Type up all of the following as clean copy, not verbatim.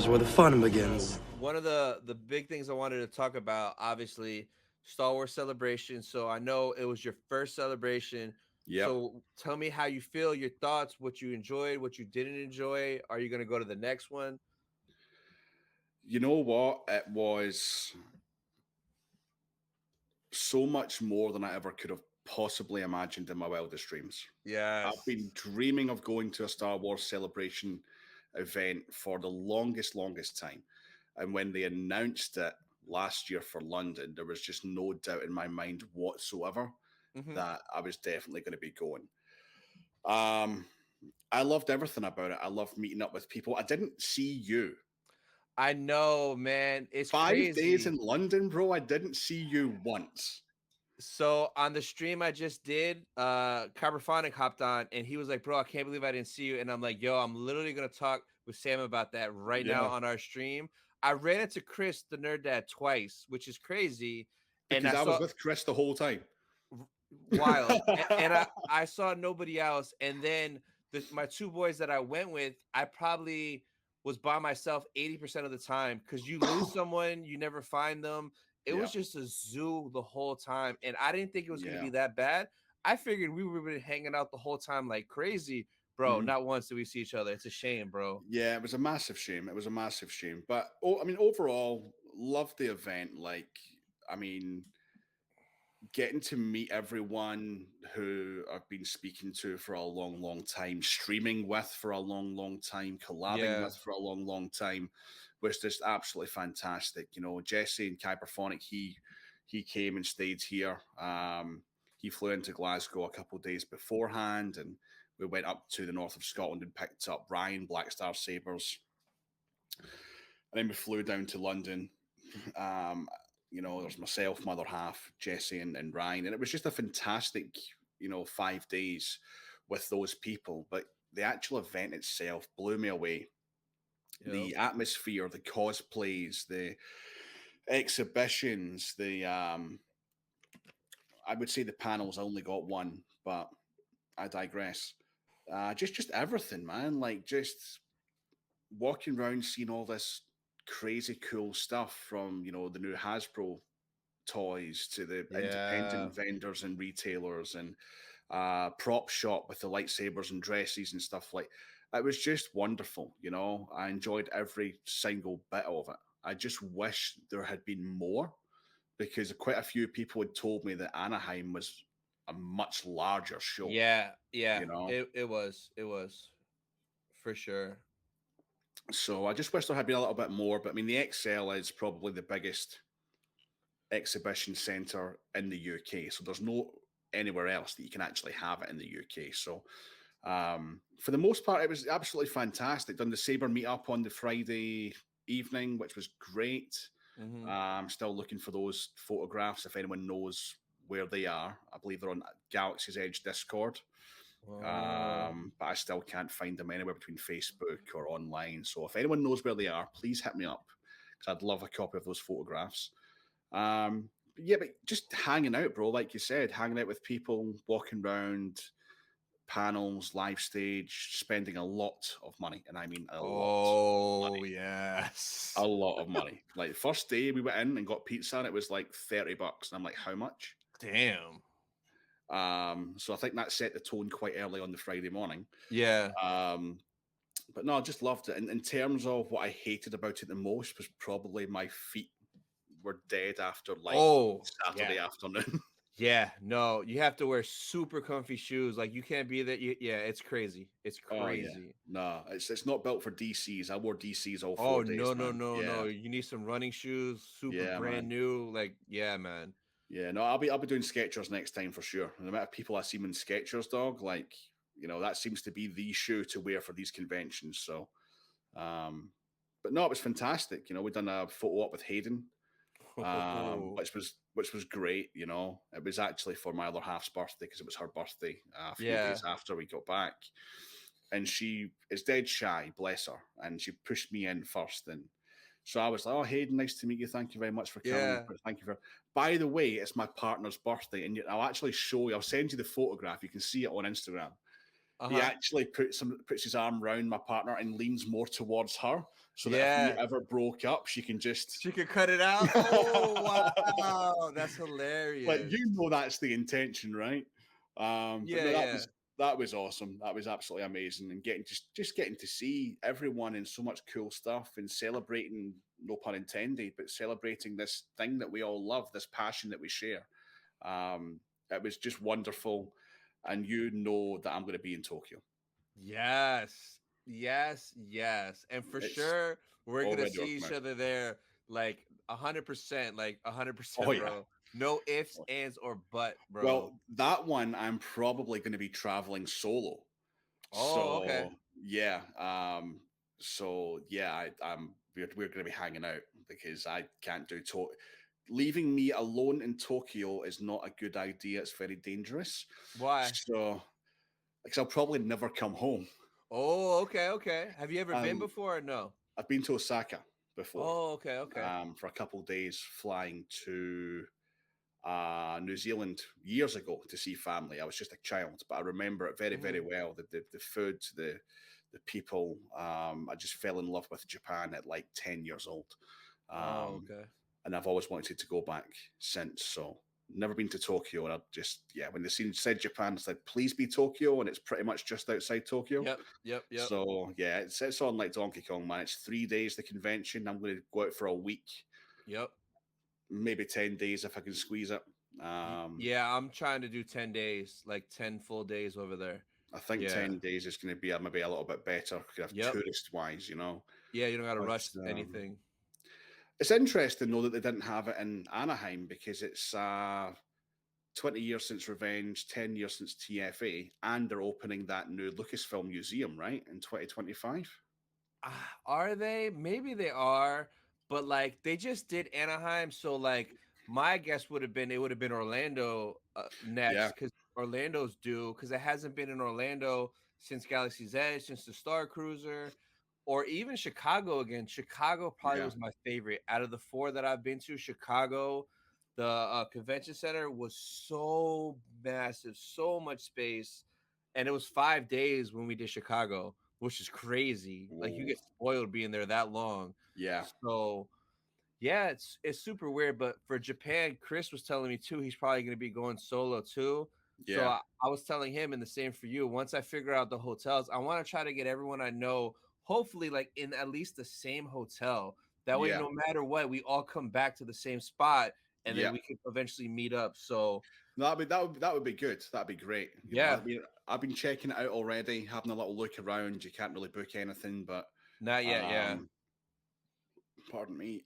is where the fun begins. One of the big things I wanted to talk about, obviously, Star Wars Celebration. So I know it was your first celebration. Yep. So tell me how you feel, your thoughts, what you enjoyed, what you didn't enjoy. Are you going to go to the next one? You know what? It was so much more than I ever could have possibly imagined in my wildest dreams. Yes. I've been dreaming of going to a Star Wars Celebration event for the longest time. And when they announced it last year for London, there was just no doubt in my mind whatsoever that I was definitely going to be going. I loved everything about it. I loved meeting up with people. I didn't see you. I know, man. It's 5 crazy. days in London, bro. I didn't see you once. So on the stream I just did, Cyberphonic hopped on and he was like, bro, I can't believe I didn't see you. And I'm like, yo, I'm literally going to talk with Sam about that right now on our stream. I ran into Chris, the Nerd Dad, twice, which is crazy. Because I was with Chris the whole time. Wild. and I saw nobody else. And then my two boys that I went with, I probably was by myself 80% of the time because you lose someone, you never find them. It was just a zoo the whole time. And I didn't think it was going to be that bad. I figured we would have been hanging out the whole time like crazy. Bro, not once did we see each other. It's a shame, bro. Yeah, it was a massive shame. It was a massive shame. But, I mean, overall, loved the event. Like, I mean, getting to meet everyone who I've been speaking to for a long time, streaming with for a long time, collabing with for a long time was just absolutely fantastic. You know, Jesse and Cyberphonic, he came and stayed here. He flew into Glasgow a couple of days beforehand, and we went up to the north of Scotland and picked up Ryan, Black Star Sabers. And then we flew down to London. You know, there's myself, my other half, Jesse, and Ryan. And it was just a fantastic, 5 days with those people. But the actual event itself blew me away. Yep. The atmosphere, the cosplays, the exhibitions, I would say the panels, I only got one, but I digress. Just everything, man. Like, just walking around, seeing all this crazy cool stuff from, the new Hasbro toys to the independent vendors and retailers and prop shop with the lightsabers and dresses and stuff like. It was just wonderful, I enjoyed every single bit of it. I just wish there had been more, because quite a few people had told me that Anaheim was a much larger show. Yeah. It was for sure. So I just wish there had been a little bit more. But I mean, the XL is probably the biggest exhibition center in the UK. So there's no anywhere else that you can actually have it in the UK. So for the most part, it was absolutely fantastic. Done the Saber meetup on the Friday evening, which was great. I'm still looking for those photographs. If anyone knows where they are, I believe they're on Galaxy's Edge Discord. But I still can't find them anywhere between Facebook or online. So if anyone knows where they are, please hit me up, because I'd love a copy of those photographs. But just hanging out, bro. Like you said, hanging out with people, walking around, panels, live stage, spending a lot of money, and I mean a lot. Oh yes, a lot of money. Like, first day we went in and got pizza, and it was like $30, and I'm like, how much? Damn. So I think that set the tone quite early on the Friday morning. Yeah. But no, I just loved it. And in terms of what I hated about it the most was probably my feet were dead after Saturday afternoon. Yeah, no, you have to wear super comfy shoes. Like, you can't be that. Yeah, it's crazy. It's crazy. Oh, yeah. No, it's not built for DCs. I wore DCs all 4 days. No. You need some running shoes, brand new. Like, yeah, man. Yeah, no, I'll be doing Skechers next time for sure. And the amount of people I see in Skechers, dog, like, that seems to be the shoe to wear for these conventions. So, but no, it was fantastic. We'd done a photo op with Hayden, which was great. It was actually for my other half's birthday, because it was her birthday a few days after we got back, and she is dead shy, bless her, and she pushed me in first. And so I was like, "Oh, Hayden, nice to meet you. Thank you very much for coming. Yeah. Thank you for." By the way, it's my partner's birthday, and I'll actually show you. I'll send you the photograph. You can see it on Instagram. he Uh-huh. actually puts his arm around my partner and leans more towards her, so that if we Yeah. ever broke up, she can just She could cut it out. Oh, wow. That's like hilarious. that's the intention, right? But Yeah, no, yeah. that was awesome. That was absolutely amazing, and getting just getting to see everyone and so much cool stuff and celebrating, no pun intended, but celebrating this thing that we all love, this passion that we share. Um, it was just wonderful, and you know that I'm going to be in Tokyo. Yes. Yes, yes. And for It's sure, we're gonna already see each organized. other there like 100%, like Oh 100%, yeah. bro. No ifs, ands, or but, bro. Well, that one I'm probably going to be traveling solo. Oh, okay. So yeah, so yeah, we're going to be hanging out because I can't do leaving me alone in Tokyo is not a good idea. It's very dangerous. Why? So because I'll probably never come home. Oh, okay, okay. Have you ever been Um, before or no? I've been to Osaka before Oh, okay, okay. for a couple of days, flying to New Zealand years ago to see family. I was just a child, but I remember it very, very Mhm. well. The food, the people. I just fell in love with Japan at like 10 years old, Oh, um, okay. and I've always wanted to go back since. So never been to Tokyo, and I just when they said Japan, I said please be Tokyo, and it's pretty much just outside Tokyo. Yep, yep, yep, So yeah, it's on like Donkey Kong, man. It's 3 days the convention. I'm going to go out for a week, yep. maybe 10 days if I can squeeze it. Yeah, I'm trying to do 10 days, like 10 full days over there. I think Yeah. 10 days is going to be maybe a little bit better kind of Yep. tourist wise, you know. Yeah, you don't gotta But rush anything. it's interesting though that they didn't have it in Anaheim because it's 20 years since Revenge, 10 years since TFA, and they're opening that new Lucasfilm museum, right, in 2025. Are they? Maybe they are, but like they just did Anaheim, so like my guess would have been it would have been Orlando Yeah, next because Orlando's due because it hasn't been in Orlando since Galaxy's Edge, since the Star Cruiser, or even Chicago again. Chicago probably yeah. was my favorite out of the four that I've been to. Chicago, the convention center was so massive, so much space, and it was 5 days when we did Chicago, which is crazy. Like you Oh, get spoiled being there that long. yeah, So yeah, it's super weird. But for Japan, Chris was telling me too, he's probably gonna be going solo too. So yeah, I was telling him, and the same for you. Once I figure out the hotels, I want to try to get everyone I know, hopefully, like in at least the same hotel. That way, yeah, no matter what, we all come back to the same spot, and then yeah. we could eventually meet up. So No, that would be good. That'd be great. You know, yeah, I've been checking it out already, having a little look around. You can't really book anything, but not yet. Yeah. um, pardon me.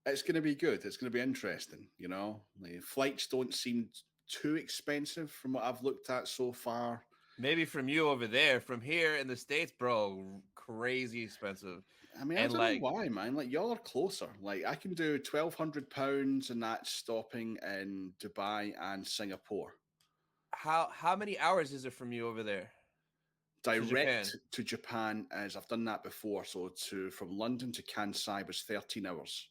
It's going to be good. It's going to be interesting. You know, the flights don't seem too expensive from what I've looked at so far. Maybe from you over there, from here in the States, bro, crazy expensive. I mean, I And don't know like, why, man. Like y'all are closer. Like I can do £1,200, and that's stopping in Dubai and Singapore. how many hours is it from you over there to Japan? Direct to Japan, as I've done that before. So to from London to Kansai was 13 hours.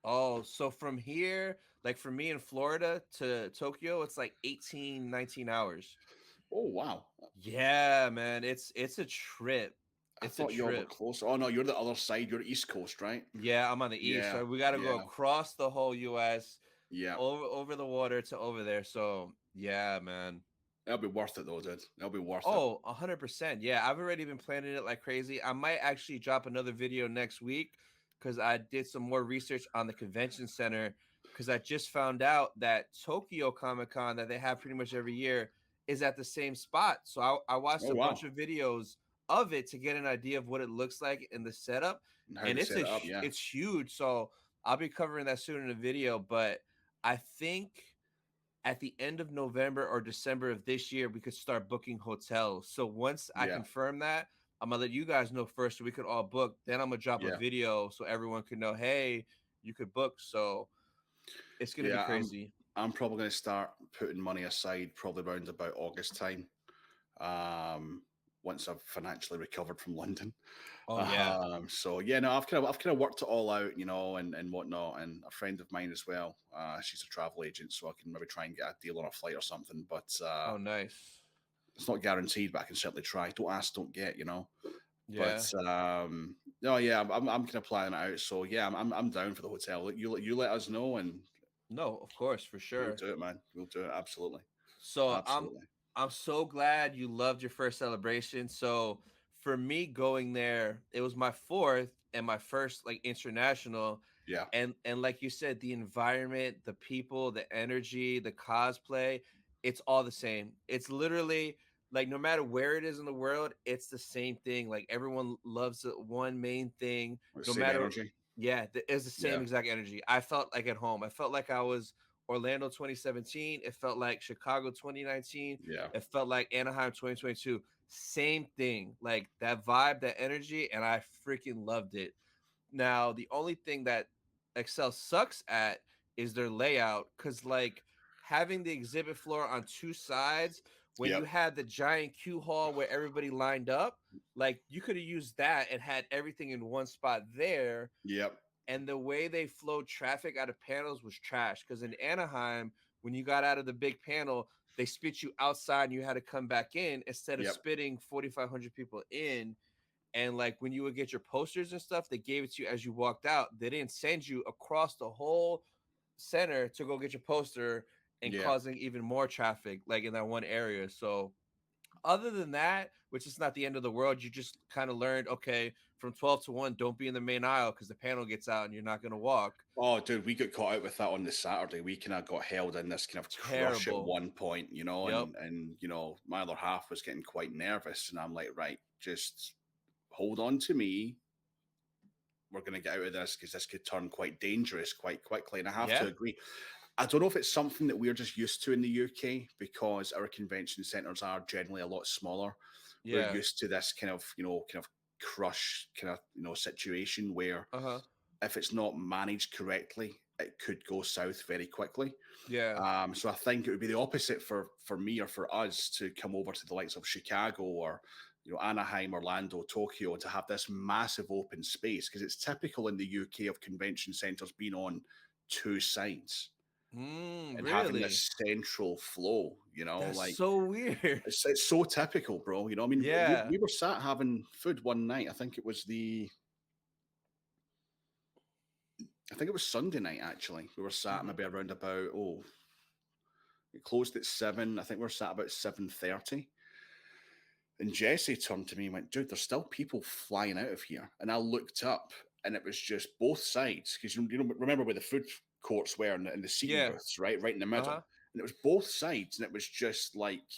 Oh, so from here, like from me in Florida to Tokyo, it's like 18, 19 hours. Oh wow! Yeah, man, it's a trip. I It's a thought y'all were trip. closer. Oh no, you're the other side. You're East Coast, right? Yeah, I'm on the east, Yeah, so we got to go yeah, across the whole US, yeah. over the water to over there. So, yeah, man. That'll be worth it though, dude. That'll be worth it. Oh, 100%. Yeah, I've already been planning it like crazy. I might actually drop another video next week because I did some more research on the convention center because I just found out that Tokyo Comic Con that they have pretty much every year is at the same spot. So I watched Oh a wow! bunch of videos of it to get an idea of what it looks like in the setup, And how and to set it up? Yeah, it's huge. So I'll be covering that soon in a video, but I think at the end of November or December of this year, we could start booking hotels. So once I yeah, confirm that, I'm gonna let you guys know first so we could all book. Then I'm gonna drop a yeah, video so everyone can know, hey, you could book. So it's gonna be yeah. crazy. I'm probably going to start putting money aside probably around about August time. Um, once I've financially recovered from London. Oh yeah. So yeah, no, I've kind of worked it all out, you know, and whatnot. And a friend of mine as well, she's a travel agent, so I can maybe try and get a deal on a flight or something. But Oh nice. it's not guaranteed, but I can certainly try. Don't ask, don't get, you know. But Yeah. no, yeah, I'm kind of planning it out. So yeah, I'm down for the hotel. You let us know, and No, of course, for we'll sure. do it, man. We'll do it. Absolutely, So absolutely. I'm so glad you loved your first celebration. So for me going there, it was my fourth and my first like international. Yeah, And like you said, the environment, the people, the energy, the cosplay, it's all the same. It's literally like no matter where it is in the world, it's the same thing. Like everyone loves the one main thing, no same matter energy. yeah, it's the same Yeah, exact energy. I felt like at home. I felt like I was Orlando 2017. It felt like Chicago 2019. yeah, It felt like Anaheim 2022. Same thing. Like that vibe, that energy, and I freaking loved it. Now, the only thing that Excel sucks at is their layout because, like, having the exhibit floor on two sides when you yep, had the giant queue hall where everybody lined up, like, you could have used that and had everything in one spot there, yep, and the way they flowed traffic out of panels was trash. Because in Anaheim, when you got out of the big panel, they spit you outside and you had to come back in instead of yep, spitting 4,500 people in. And like when you would get your posters and stuff, they gave it to you as you walked out. They didn't send you across the whole center to go get your poster and yeah. causing even more traffic like in that one area. So other than that, which is not the end of the world, you just kind of learned, okay, from 12 to 1, don't be in the main aisle because the panel gets out and you're not going to walk. Oh, dude, we got caught out with that on the Saturday. We kind of got held in this kind of crush at Terrible. one point, you know, Yep. and you know, my other half was getting quite nervous, and I'm like, right, just hold on to me. We're going to get out of this because this could turn quite dangerous quite quickly. And I have to Yeah. agree. I don't know if it's something that we're just used to in the UK because our convention centres are generally a lot smaller. We're Yeah. used to this kind of, you know, kind of crush kind of, you know, situation where Uh huh. if it's not managed correctly, it could go south very quickly. Yeah. So I think it would be the opposite for me or for us to come over to the likes of Chicago or you know Anaheim, Orlando, Tokyo, and to have this massive open space because it's typical in the UK of convention centres being on two sides and having Really? this central flow. You know, That's like so weird. it's so typical, bro. You know, I mean, Yeah. we were sat having food one night. I think it was Sunday night actually. We were sat Hmm. maybe around about it closed at 7. I think we were sat about 7:30. And Jesse turned to me and went, dude, there's still people flying out of here. And I looked up and it was just both sides. Because you know, remember where the food courts were and the seating Yeah. booths, right? Right in the Uh middle. huh. And it was both sides. And it was just like,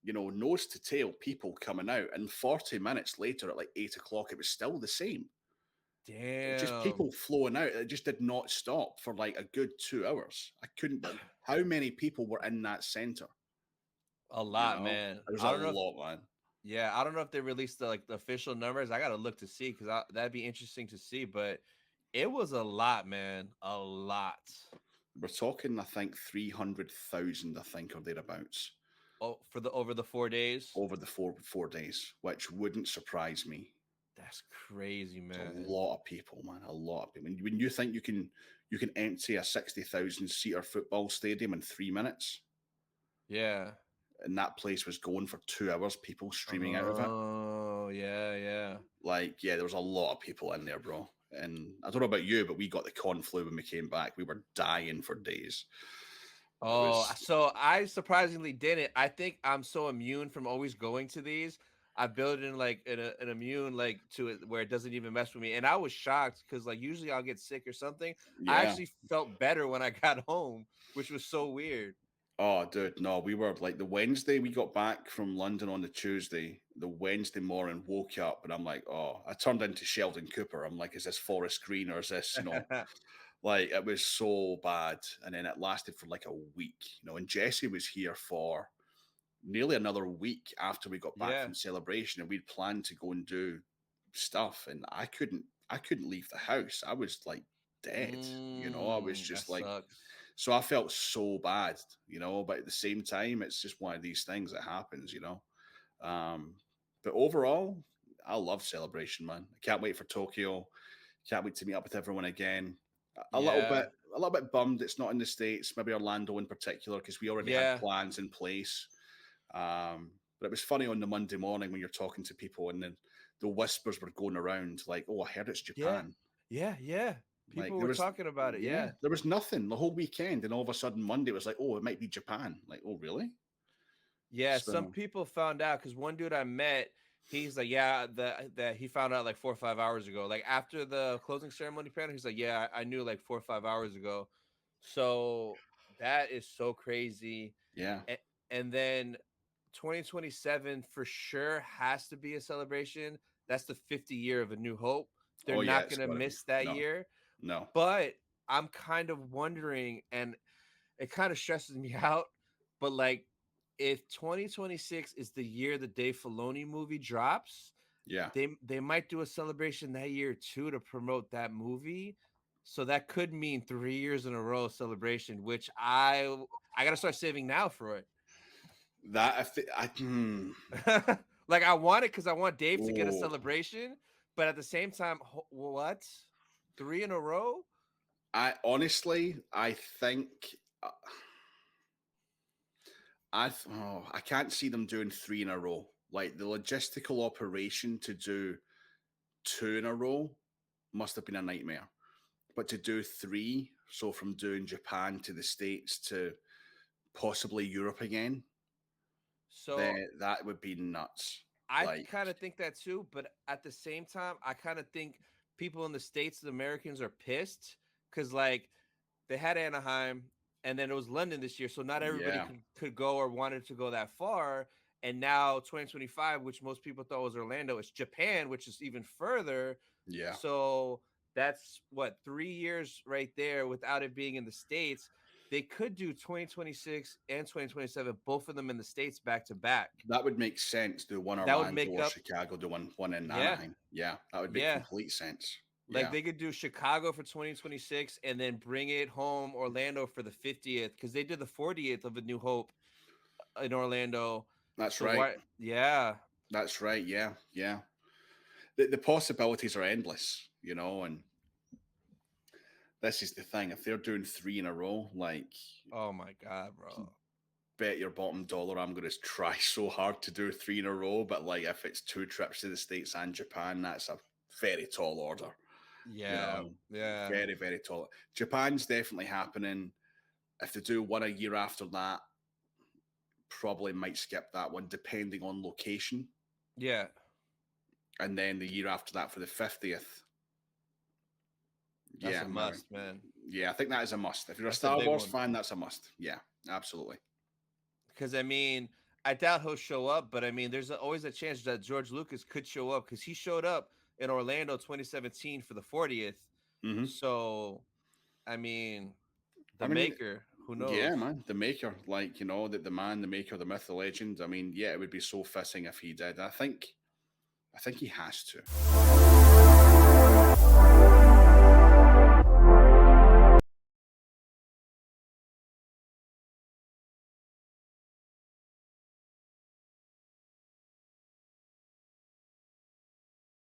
you know, nose to tail people coming out. And 40 minutes later at like 8 o'clock, it was still the same. Just Damn. people flowing out. It just did not stop for like a good 2 hours. I couldn't, how many people were in that center? A You lot, know, man. there was a I don't know if lot, man. yeah, I don't know if they released the like the official numbers. I gotta look to see because that'd be interesting to see. But it was a lot, man. A lot. We're talking, I think, 300,000, I think, or thereabouts Oh, for the over the 4 days. over the four days, which wouldn't surprise me. That's crazy, It's a man. lot of people, man. A lot of people. When you think you can empty a 60,000 seater football stadium in 3 minutes, Yeah. and that place was going for 2 hours, people streaming out of it. Oh, yeah, yeah. Like, yeah, there was a lot of people in there, bro. And I don't know about you, but we got the con flu when we came back. We were dying for days. It Oh, was, so I surprisingly didn't. I think I'm so immune from always going to these. I built in like an immune like to it where it doesn't even mess with me. And I was shocked because like usually I'll get sick or something. I yeah. actually felt better when I got home, which was so weird. Oh, dude, no, we were like the Wednesday we got back from London on the Tuesday. The Wednesday morning, woke up and I'm like, oh, I turned into Sheldon Cooper. I'm like, is this Forest Green or is this, you know, like it was so bad. And then it lasted for like a week, you know. And Jesse was here for nearly another week after we got back Yeah. from celebration, and we'd planned to go and do stuff, and I couldn't leave the house. I was like dead, you know. I was That just like sucks. so I felt so bad, you know, but at the same time, it's just one of these things that happens, you know. Um, But overall, I love Celebration, man. I can't wait for Tokyo. Can't wait to meet up with everyone again. A little Yeah. bit, a little bit bummed it's not in the States, maybe Orlando in particular, because we already had Yeah. plans in place. But it was funny on the Monday morning when you're talking to people and then the whispers were going around like, "Oh, I heard it's Yeah. Japan." Yeah. Yeah. Like People were talking about it. yeah, Yeah. there was nothing the whole weekend, and all of a sudden Monday it was like, "Oh, it might be Japan." Like, "Oh, really?" Yeah, some So people found out because one dude I met, he's like, yeah, that he found out like 4 or 5 hours ago. Like after the closing ceremony panel, he's like, yeah, I knew like 4 or 5 hours ago. So that is so crazy. yeah, And, and then 2027 for sure has to be a celebration. That's the 50 year of A New Hope. They're oh yeah, not it's gonna got to be. miss that No, year. no, But I'm kind of wondering, and it kind of stresses me out. But like, if 2026 is the year the Dave Filoni movie drops, yeah, they might do a celebration that year too to promote that movie. So that could mean 3 years in a row celebration, which I gotta start saving now for it. that I Like I want it because I want Dave to get a oh, celebration, but at the same time, what? 3 in a row? I honestly, I think. uh, I can't see them doing three in a row. Like the logistical operation to do two in a row must have been a nightmare. But to do three, so from doing Japan to the States to possibly Europe again, So then that would be nuts. I Like, kind of think that too, but at the same time, I kind of think people in the States, the Americans, are pissed because like they had Anaheim and then it was London this year, so not everybody yeah, could go or wanted to go that far. And now 2025, which most people thought was Orlando, is Japan, which is even further. yeah. So that's what 3 years right there without it being in the States. They could do 2026 and 2027, both of them in the States back to back. That would make sense. Do one That would Orlando make or up, Chicago, do one in yeah, Anaheim. Yeah, that would make yeah. complete sense. Like Yeah, they could do Chicago for 2026 and then bring it home Orlando for the 50th because they did the 40th of A New Hope in Orlando. that's So right. why? Yeah, That's right. Yeah, yeah. The possibilities are endless, and this is the thing. If they're doing three in a row, like oh my god, bro. bet your bottom dollar I'm going to try so hard to do three in a row. But like if it's two trips to the States and Japan, that's a very tall order. You Yeah, know, yeah, very very tall. Japan's definitely happening. If they do one a year after that, probably might skip that one depending on location. yeah. And then the year after that for the 50th. That's Yeah, a maybe. must, man. Yeah, I think that is a must. If you're a That's a Star big Wars one. fan, that's a must. Yeah, absolutely. Because I mean, I doubt he'll show up, but I mean, there's always a chance that George Lucas could show up because he showed up in Orlando 2017 for the 40th. Hmm. So I mean, I the mean, maker, who yeah, knows? man, the maker, like the man, the maker, the myth, the legend. I mean, yeah, it would be so fitting if he did. I think he has to.